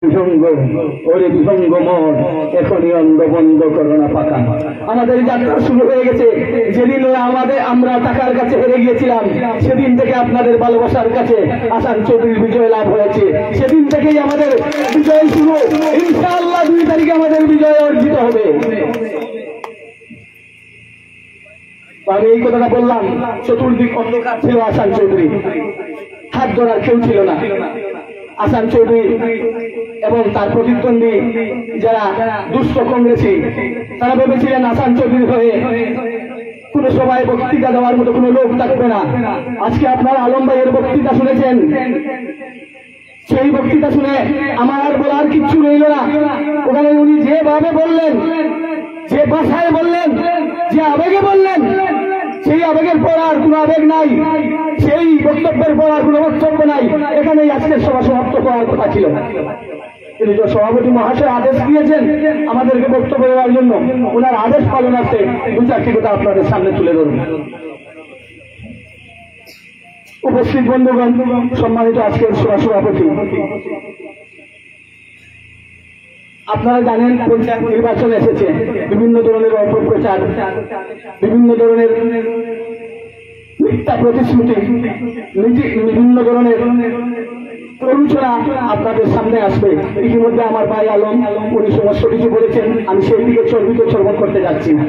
ওরে বিভঙ্গ মন এখনই অন্ধ বন্ধ করো না পাকা। আমাদের যাত্রা শুরু হয়ে গেছে। যেদিন আমরা টাকার কাছে হেরে গিয়েছিলাম, সেদিন থেকে আপনাদের ভালোবাসার কাছে আসান চৌধুরীর বিজয় লাভ হয়েছে। সেদিন থেকেই আমাদের বিজয় শুরু। ইনশাআল্লাহ 2 তারিখে আমাদের বিজয় অর্জিত হবে। আমি এই কথাটা বললাম, চতুর্দিক অন্ধকার ছিল, আসান চৌধুরী হাত ধরার কেউ ছিল না। আসান চৌধুরী এবং তার প্রতিদ্বন্দ্বী যারা দুষ্ট কংগ্রেসী, তারা ভেবেছিলেন আসান চৌধুরী হয়ে কোন সভায় বক্তৃতা দেওয়ার মতো কোন লোক থাকবে না। আজকে আপনারা আলম ভাইয়ের বক্তৃতা শুনেছেন। সেই বক্তৃতা শুনে আমার আর বলার কিচ্ছু রইল না। ওখানে উনি যেভাবে বললেন, যে ভাষায় বললেন, যে আবেগে বললেন, সেই আবেগের পর আর কোন আবেগ নাই, সেই বক্তব্যের পর আর কোন বক্তব্য নাই। এখানেই আজকের সভা সমাপ্ত করার কথা ছিল। কিন্তু সভাপতি মহাশয় আদেশ দিয়েছেন আমাদেরকে বক্তব্য দেওয়ার জন্য। ওনার আদেশ পালনার্থে 2-4টি কথা আপনাদের সামনে তুলে ধরুন। উপস্থিত বন্ধুগণ, সম্মানিত আজকের সভাপতি, আপনারা জানেন পঞ্চায়েত নির্বাচন এসেছে। বিভিন্ন ধরনের অপপ্রচার, বিভিন্ন ধরনের মিথ্যা প্রতিশ্রুতি, বিভিন্ন ধরনের প্ররোচনা আপনাদের সামনে আসবে। ইতিমধ্যে আমার ভাই আলম উনি সমস্ত কিছু বলেছেন, আমি সেই দিকে চর্বিত চর্বণ করতে যাচ্ছি না।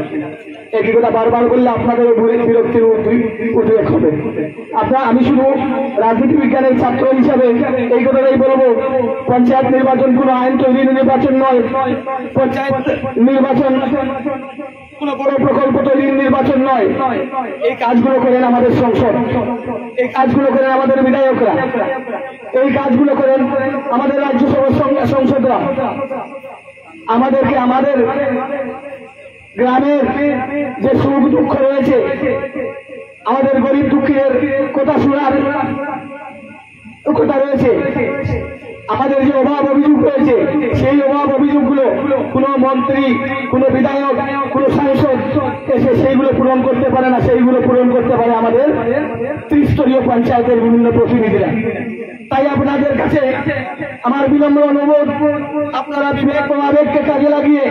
একই কথা বারবার বললে আপনাদেরও বিরক্তির উদ্রেক হবে। আমি শুধু রাজনীতি বিজ্ঞানের ছাত্র হিসাবে এই কথাটাই বলবো, পঞ্চায়েত নির্বাচন কোন আইন তৈরির নির্বাচন নয়। পঞ্চায়েত নির্বাচন কোন বড় প্রকল্প তৈরির নির্বাচন নয়। এই কাজগুলো করেন আমাদের সংসদ, এই কাজগুলো করেন আমাদের বিধায়করা, এই কাজগুলো করেন আমাদের রাজ্যসভার সংসদরা। আমাদেরকে আমাদের গ্রামের যে সুখ দুঃখ রয়েছে, আমাদের গরিব দুঃখীদের কথা শোনার কথা রয়েছে, আমাদের যে অভাব অভিযোগ রয়েছে, সেই অভাব অভিযোগগুলো কোনো মন্ত্রী, কোনো বিধায়ক, কোনো সাংসদ এসে সেইগুলো পূরণ করতে পারে না। সেইগুলো পূরণ করতে পারে আমাদের ত্রিস্তরীয় পঞ্চায়েতের বিভিন্ন প্রতিনিধিরা। তাই আপনাদের কাছে আমার বিনম্র অনুরোধ, আপনারা বিবেক ও আবেগকে কাজে লাগিয়ে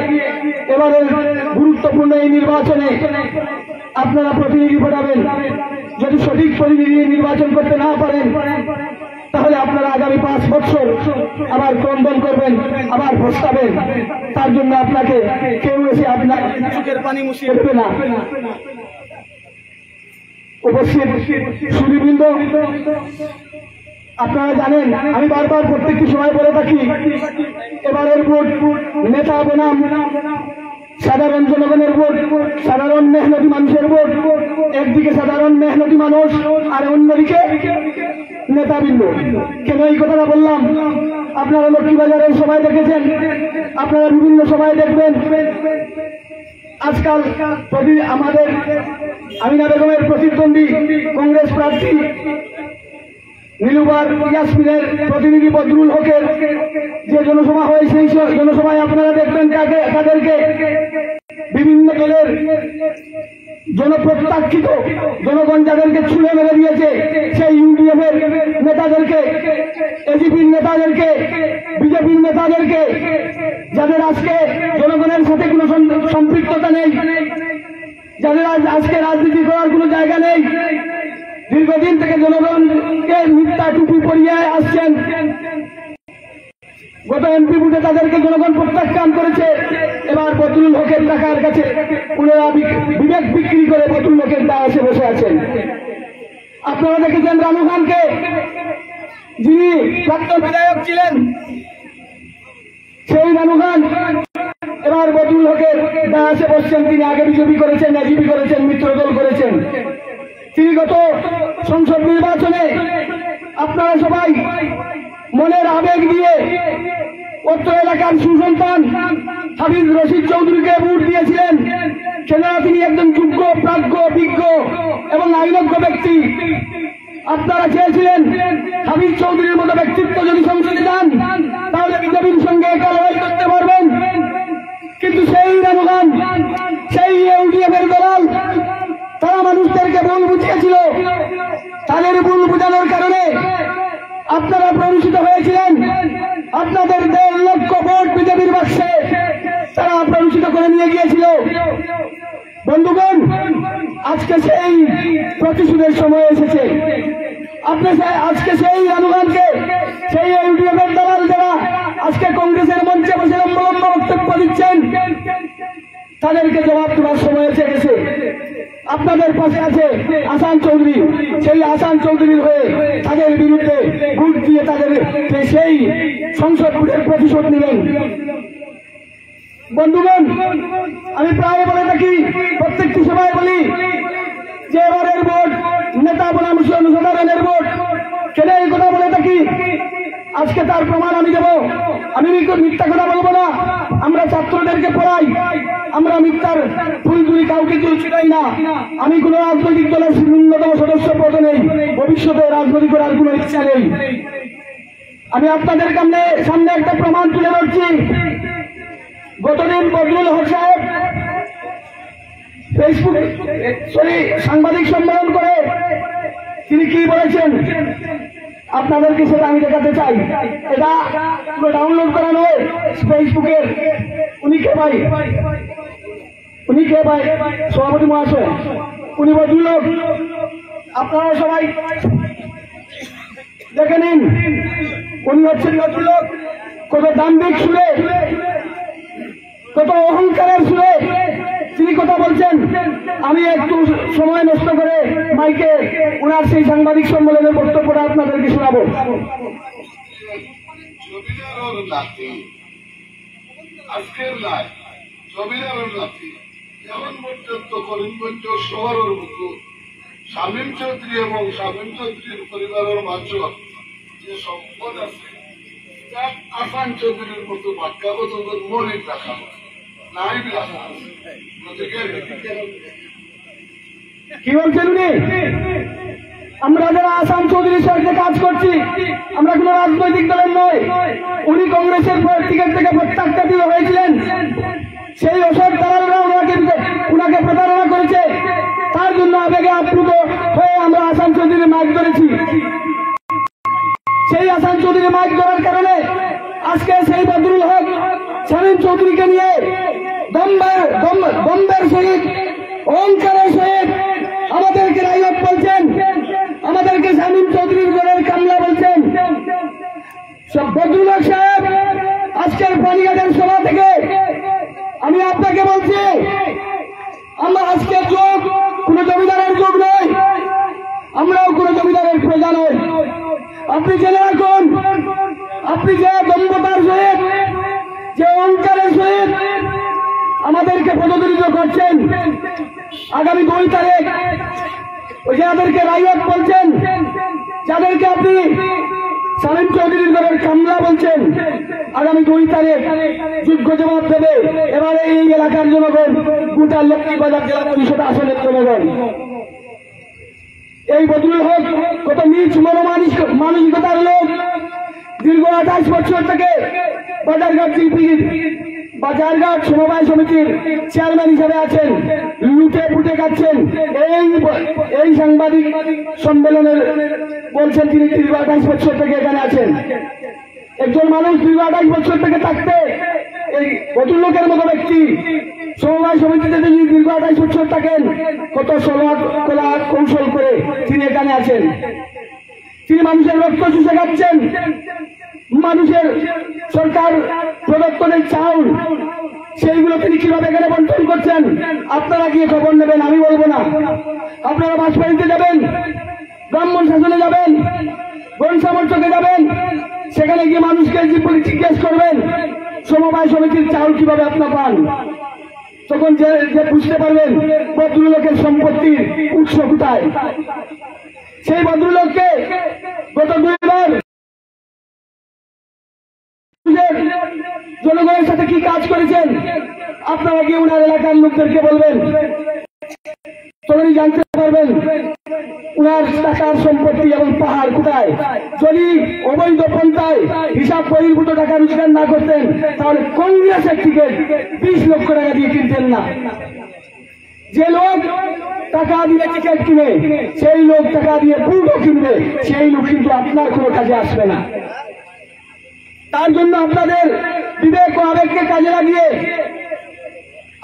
এবারের গুরুত্বপূর্ণ এই নির্বাচনে আপনারা প্রতিনিধি পাঠাবেন। যদি সঠিক প্রতিনিধি নির্বাচন করতে না পারেন, তাহলে আপনারা আগামী 5 বছর আবার ক্রন্দন করবেন, আবার পস্তাবেন। তার জন্য আপনাকে কেউ এসে আপনার চোখের পানি মুছিয়ে দেবে না। উপস্থিত সুধীবৃন্দ, আপনারা জানেন আমি বারবার প্রত্যেকটি সময় বলে থাকি, এবারের ভোট নেতা বনাম সাধারণ জনগণের ভোট, সাধারণ মেহনতি মানুষের ভোট। একদিকে সাধারণ মেহনতি মানুষ আর অন্যদিকে নেতাবৃন্দ। কেন এই কথাটা বললাম? আপনারা লক্ষ্মীবাজারের সবাই দেখেছেন, আপনারা বিভিন্ন সময় দেখবেন। আজকাল আমাদের আমিনা বেগমের প্রতিদ্বন্দ্বী কংগ্রেস প্রার্থী নীলুবার ইয়াসমিনের প্রতিনিধি বদরুল হকের যে জনসভা হয়, সেই জনসভায় আপনারা দেখবেন তাদেরকে বিভিন্ন দলের জনপ্রত্যাখ্যিত জনগণ যাদেরকে ছুঁড়ে মেরে দিয়েছে, সেই ইউডিএফ এর নেতাদেরকে, এজিপির নেতাদেরকে, বিজেপির নেতাদেরকে, যাদের আজকে জনগণের সাথে কোনো সম্পৃক্ততা নেই, যাদের আজকে রাজনীতি করার কোনো জায়গা নেই, দীর্ঘদিন থেকে জনগণকে মিথ্যা টুপি পরিয়ে আসছেন। গত এমপি ভোটে তাদেরকে জনগণ প্রত্যাখ্যান করেছে। এবার বদরুল হকের টাকার কাছে পুনরা বিবেক বিক্রি করে বদরুল হকের দায় এসে বসে আছেন। আপনারা দেখেছেন রানু খানকে, যিনি প্রাক্তন বিধায়ক ছিলেন, সেই রানু খান এবার বদরুল হকের দায় এসে বসছেন। তিনি আগে বিজেপি করেছেন, এজিপি করেছেন, মিত্রদল করেছেন। তিনি গত সংসদ নির্বাচনে আপনারা সবাই মনের আবেগ দিয়ে অত্র এলাকার সুসন্তান হাফিজ রশিদ চৌধুরীকে ভোট দিয়েছিলেন। কেননা তিনি একজন যোগ্য, প্রাজ্ঞ, বিজ্ঞ এবং আইনজ্ঞ ব্যক্তি। আপনারা চেয়েছিলেন হাফিজ চৌধুরীর মতো ব্যক্তিত্ব যদি সংসদে যান, তাহলে বিজেপির সঙ্গে একা লড়াই করতে পারবেন। কিন্তু সেই রানু খান, সেই ইউডিএফ এর দলাল, তারা মানুষদেরকে ভুল বুঝিয়েছিল। তাদের ভুল বোঝানোর কারণে আপনারা প্ররোচিত হয়েছিলেন। আপনাদের করে নিয়ে গিয়েছিল। বন্ধুগণ, আজকে সেই প্রতিশোধের সময় এসেছে। আপনি আজকে সেই রানুগানকে, সেই ইউটিউবের দালাল যারা আজকে কংগ্রেসের মঞ্চে বসে লম্বা লম্বা বক্তব্য দিচ্ছেন, তাদেরকে জবাব দেওয়ার সময় এসে গেছে। আপনাদের পাশে আছে আসান চৌধুরী, সেই আসান চৌধুরীর হয়ে তাদের বিরুদ্ধে ভোট দিয়ে তাদের সেই সংসদ ভোটের প্রতিশোধ নেবেন। বন্ধুগণ, আমি প্রায় বলে থাকি, প্রত্যেকটি সভায় বলি যে এবারের ভোট নেতা বনাম জনসাধারণের ভোট। কেন এই কথা বলে থাকি? আজকে তার প্রমাণ আমি দেব। আমি মিথ্যা কথা বলবো না। আমরা ছাত্রদেরকে পড়াই, আমরা মিথ্যার ফুলঝুরি কাউকে কেউ ছিটাই না। আমি কোন রাজনৈতিক দলের ন্যূনতম সদস্য পদ নেই, ভবিষ্যতে রাজনীতি করার কোন ইচ্ছা নেই। আমি আপনাদের সামনে একটা প্রমাণ তুলে ধরছি। গতদিন বদরুল হক সাহেব সাংবাদিক সম্মেলন করে তিনি কি বলেছেন আপনাদেরকে সেটা আমি দেখাতে চাই। এটা ডাউনলোড করা নয় ফেসবুকের। উনি কে ভাই? সভাপতি মহাশয়, উনি ভদ্রলোক। আপনারা সবাই দেখে নিন। উনি হচ্ছেন ভদ্রলোক। কত দাম্ভিক সুরে, কত অহংকারের সুরে তিনি কথা বলছেন। আমি একটু সময় নষ্ট করে মাইকে ওনার সেই সাংবাদিক সম্মেলনের বক্তব্যটা আপনাদেরকে শোনাবো। আজকের লাই জমিদারের নাতি এখন পর্যন্ত করিমগঞ্জ শহরের মুকুট শামীম চৌধুরী এবং শামীম চৌধুরীর পরিবারের মাঝে যে সম্পদ আছে তা আসান চৌধুরীর মতো ভাগ্যবতদের মরিক রাখা নাই রাখা। কি বলছেন উনি? আমরা যারা আসান চৌধুরীর সঙ্গে কাজ করছি, আমরা কোন রাজনৈতিক দলের নয়। উনি কংগ্রেসের টিকিট থেকে প্রত্যাখ্যাত হয়েছিলেন। সেই অসৎ দালালরা উনাকে প্রতারণা করেছে। তার জন্য আবেগে আপ্লুত হয়ে আমরা আসান চৌধুরীর মাইক ধরেছি। সেই আসান চৌধুরীর মাইক ধরার কারণে আজকে সেই বদরুল হক শামীম চৌধুরীকে নিয়ে দম্বের সহিত, অহংকারের সহিত আমাদেরকে রাইয়ত বলছেন, আমাদেরকে শামীম চৌধুরীর ঘরের কামলা বলছেন। বদরুল হক সাহেব, আজকের পানিঘাটের সভা থেকে আমি আপনাকে বলছি, আমরা আজকের যুগ কোন জমিদারের যুগ নয়, আমরাও কোন জমিদারের প্রজা নয়। আপনি জেনে রাখুন, আপনি যে দম্ভতার সহিত, যে অহংকারের সহিত আমাদেরকে পদদলিত করছেন, আগামী 2 তারিখ যাদেরকে রাইয়ত বলছেন, যাদেরকে আপনি শামীম চৌধুরীর ঘরের কামলা বলছেন, আগামী 2 তারিখ যোগ্য জবাব দেবে এবারে এই এলাকার জনগণ, গোটা লক্ষ্মীবাজার জেলা পরিষদ আসনের জনগণ। এই বদরুল হক কত নিচ মানসিকতার লোক। দীর্ঘ 28 বছর থেকে বাজারঘাট সমবায় সমিতির চেয়ারম্যান হিসেবে আছেন, লুটে পুটে খাচ্ছেন। এই সাংবাদিক সম্মেলনের বলছেন তিনি দীর্ঘ 28 বছর থেকে এখানে আছেন। একজন মানুষ দীর্ঘ 28 বছর থেকে থাকতে, এই ভদ্রলোকের মতো ব্যক্তি সমবায় সমিতিতে যদি দীর্ঘ 28 বছর থাকেন, কত কলা কৌশল করে তিনি এখানে আছেন। তিনি মানুষের রক্ত চুষে খাচ্ছেন। মানুষের সরকার প্রদত্ত চাউল, সেইগুলো তিনি কিভাবে এখানে বন্টন করছেন আপনারা গিয়ে খবর নেবেন, আমি বলবো না। আপনারা বাসবাড়িতে যাবেন, ব্রাহ্মণ শাসনে যাবেন, গণসামর্থকে যাবেন, সেখানে গিয়ে মানুষকে জিজ্ঞেস করবেন সমবায় সমিতির চাউল কিভাবে আপনারা পান। তখন যে বুঝতে পারবেন ভদ্রলোকের সম্পত্তির উৎস কোথায়। সেই ভদ্রলোককে গত 2 বার জনগণের সাথে কি কাজ করেছেন আপনারা গিয়ে উনার এলাকার লোকদেরকে বলবেন, তখনই জানতে পারবেন উনার টাকার সম্পত্তি এবং পাহাড় কোথায়। যদি অবৈধ পন্থায় হিসাব বহির্ভূত টাকা রোজগার না করতেন, তাহলে কংগ্রেসের টিকিট 20 লক্ষ টাকা দিয়ে কিনতেন না। যে লোক টাকা দিয়ে টিকিট কিনে, সেই লোক টাকা দিয়ে বুটও কিনবে, সেই লোক কিন্তু আপনার কোনো কাজে আসবে না। তার জন্য আপনাদের বিবেক ও আবেগকে কাজে লাগিয়ে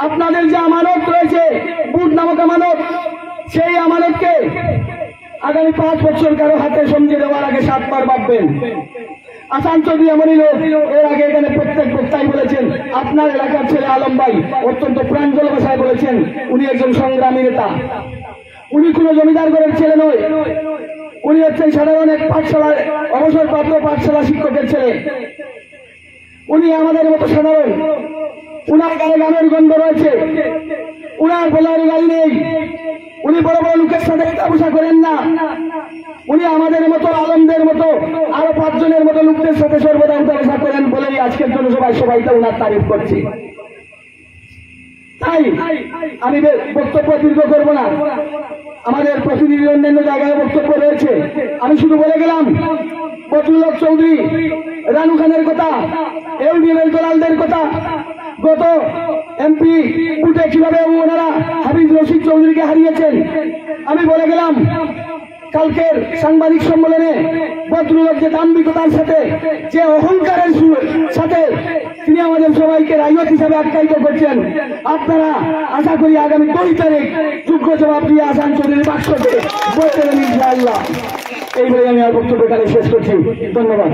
আপনাদের যে আমানত রয়েছে, বুট নামক আমানত, সেই আমানতকে আগামী 5 বছর কারো হাতে সমঝে দেওয়ার আগে 7 বার ভাববেন। আসান চৌধুরী এমনই লোক, এর আগে এখানে প্রত্যেক বক্তাই বলেছেন, আপনার এলাকার ছেলে আলম ভাই অত্যন্ত প্রাঞ্জল ভাষায় বলেছেন উনি একজন সংগ্রামী নেতা। উনি কোনো জমিদার ঘরের ছেলে নয়, উনি হচ্ছেন সাধারণ এক পাঠশালার অবসরপ্রাপ্ত পাঠশালা শিক্ষকের ছেলে। উনি আমাদের মতো সাধারণ, উনার গায়ে গানের গন্ধ রয়েছে, উনার বলার গাড়ি নেই, উনি বড় বড় লোকের সাথে ব্যবসা করেন না। উনি আমাদের মতো আলমদের মতো আরো 5 জনের মতো লোকদের সাথে সর্বদা ব্যবসা করেন বলেই আজকের জন্য সবাইকে উনার তারিফ করছি। তাই আমি বক্তব্য দীর্ঘ করবো না, আমাদের প্রতিনিধি অন্যান্য জায়গায় বক্তব্য রয়েছে। আমি শুধু বলে গেলাম বদরুল হক চৌধুরী, রানু খানের কথা, ইউনিয়নের দলালদের কথা, গত এমপি উঠে কিভাবে ওনারা হাফিজ রশিদ চৌধুরীকে হারিয়েছেন। আমি বলে গেলাম কালকের সাংবাদিক সম্মেলনে বদরুল হক যে দাম্ভিকতার সাথে, যে অহংকারের সাথে তিনি আমাদের সবাইকে রায়ত হিসাবে আখ্যায়িত করছেন, আপনারা আশা করি আগামী 2 তারিখ যোগ্য জবাব দিয়ে আসান চৌধুরীর বাক্সকে বলতে দেন ইনশাআল্লাহ। এই বলে আমি আর বক্তব্যকালে শেষ করছি। ধন্যবাদ।